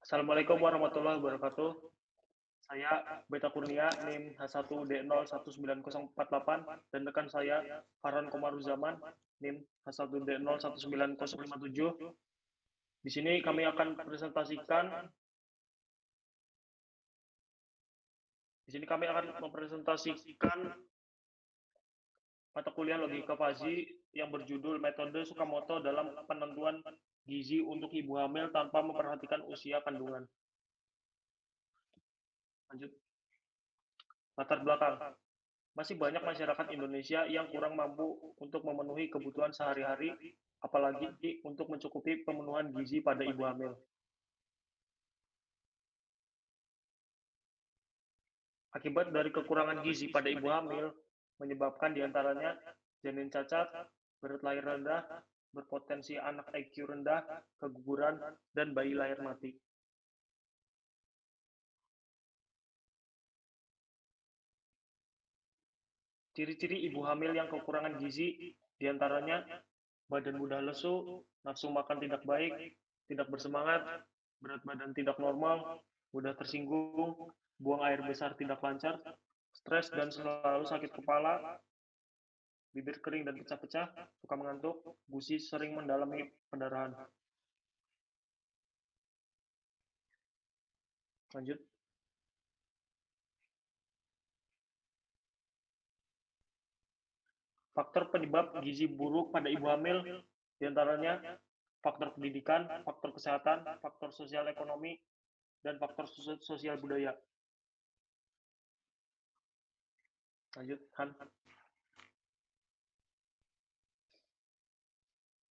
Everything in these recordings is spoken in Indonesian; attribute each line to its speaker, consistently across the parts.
Speaker 1: Assalamualaikum warahmatullahi wabarakatuh. Saya Beta Kurnia, NIM H1D019048 dan rekan saya Farhan Komaruzaman, NIM H1D019057. Di sini kami akan mempresentasikan mata kuliah logika Fazi yang berjudul Metode Sukamoto dalam Penentuan Gizi untuk Ibu Hamil tanpa Memperhatikan Usia Kandungan. Lanjut. Latar belakang. Masih banyak masyarakat Indonesia yang kurang mampu untuk memenuhi kebutuhan sehari-hari, apalagi untuk mencukupi pemenuhan gizi pada ibu hamil. Akibat dari kekurangan gizi pada ibu hamil menyebabkan diantaranya janin cacat, berat lahir rendah, berpotensi anak IQ rendah, keguguran, dan bayi lahir mati. Ciri-ciri ibu hamil yang kekurangan gizi diantaranya badan mudah lesu, nafsu makan tidak baik, tidak bersemangat, berat badan tidak normal, mudah tersinggung, buang air besar tidak lancar, stres dan selalu sakit kepala, bibir kering dan pecah-pecah, suka mengantuk, gusi sering mendalami pendarahan. Lanjut. Faktor penyebab gizi buruk pada ibu hamil diantaranya faktor pendidikan, faktor kesehatan, faktor sosial ekonomi, dan faktor sosial budaya. Lanjut, Han.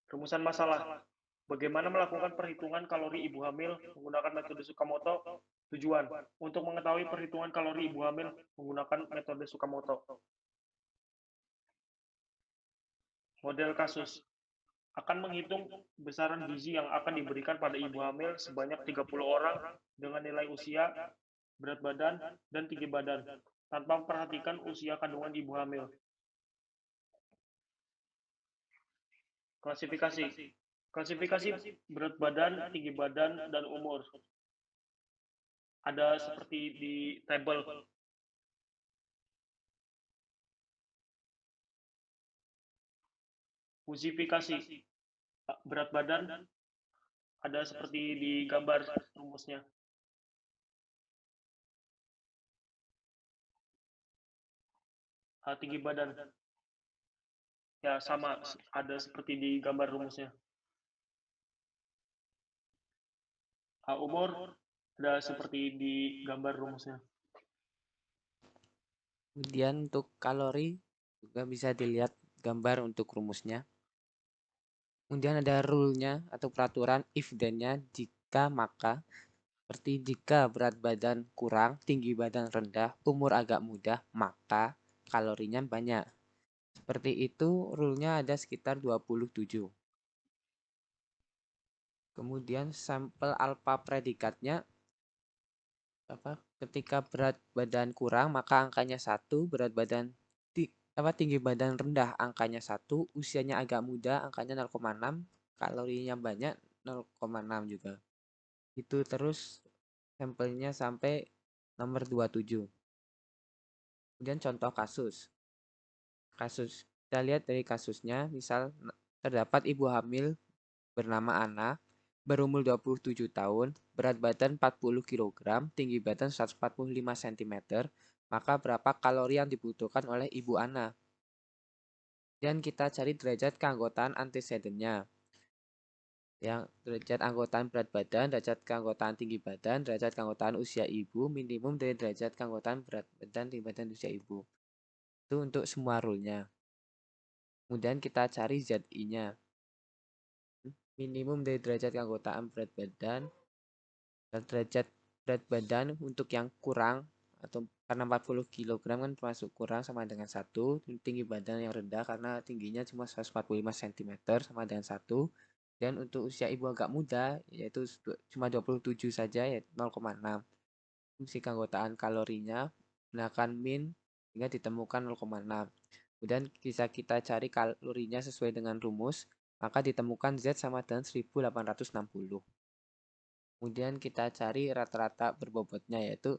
Speaker 1: Rumusan masalah. Bagaimana melakukan perhitungan kalori ibu hamil menggunakan metode Sukamoto? Tujuan, untuk mengetahui perhitungan kalori ibu hamil menggunakan metode Sukamoto. Model kasus. Akan menghitung besaran gizi yang akan diberikan pada ibu hamil sebanyak 30 orang dengan nilai usia, berat badan, dan tinggi badan, tanpa memperhatikan usia kandungan ibu hamil. Klasifikasi. Klasifikasi berat badan, tinggi badan, dan umur. Ada seperti di tabel. Fusifikasi berat badan ada seperti di gambar rumusnya. Tinggi badan ya sama, ada seperti di gambar rumusnya. Umur ada seperti di gambar rumusnya.
Speaker 2: Kemudian untuk kalori juga bisa dilihat gambar untuk rumusnya. Kemudian ada rule-nya atau peraturan if then-nya jika maka. Seperti jika berat badan kurang, tinggi badan rendah, umur agak muda, maka kalorinya banyak. Seperti itu rule-nya ada sekitar 27. Kemudian sampel alfa predikatnya ketika berat badan kurang maka angkanya 1, berat badan tinggi badan rendah angkanya 1, usianya agak muda angkanya 0,6, kalorinya banyak 0,6 juga. Itu terus sampelnya sampai nomor 27. Kemudian contoh kasus. Kita lihat dari kasusnya, misal terdapat ibu hamil bernama Ana, berumur 27 tahun, berat badan 40 kg, tinggi badan 145 cm, maka berapa kalori yang dibutuhkan oleh ibu Ana? Dan kita cari derajat keanggotaan antecedennya. Yang derajat keanggotaan berat badan, derajat keanggotaan tinggi badan, derajat keanggotaan usia ibu, minimum dari derajat keanggotaan berat badan, tinggi badan, usia ibu. Itu untuk semua rule-nya. Kemudian kita cari ZI-nya. Minimum dari derajat keanggotaan berat badan, dan derajat berat badan untuk yang kurang atau karena 40 kg kan termasuk kurang sama dengan 1, tinggi badan yang rendah karena tingginya cuma 145 cm sama dengan 1, dan untuk usia ibu agak muda yaitu cuma 27 saja yaitu 0,6. Fungsi keanggotaan kalorinya gunakan min hingga ditemukan 0,6. Kemudian bisa kita cari kalorinya sesuai dengan rumus, maka ditemukan Z sama dengan 1860. Kemudian kita cari rata-rata berbobotnya, yaitu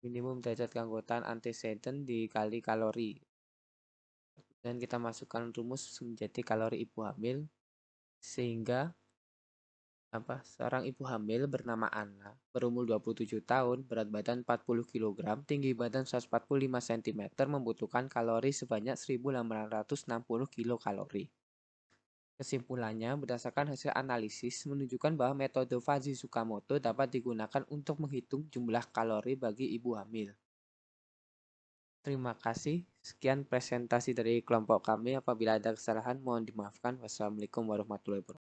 Speaker 2: minimum derajat keanggotaan antecedent dikali kalori. Dan kita masukkan rumus menjadi kalori ibu hamil, sehingga seorang ibu hamil bernama Anna, berumur 27 tahun, berat badan 40 kg, tinggi badan 145 cm, membutuhkan kalori sebanyak 1.860 kilokalori. Kesimpulannya, berdasarkan hasil analisis, menunjukkan bahwa metode Fuzzy Tsukamoto dapat digunakan untuk menghitung jumlah kalori bagi ibu hamil. Terima kasih. Sekian presentasi dari kelompok kami. Apabila ada kesalahan, mohon dimaafkan. Wassalamualaikum warahmatullahi wabarakatuh.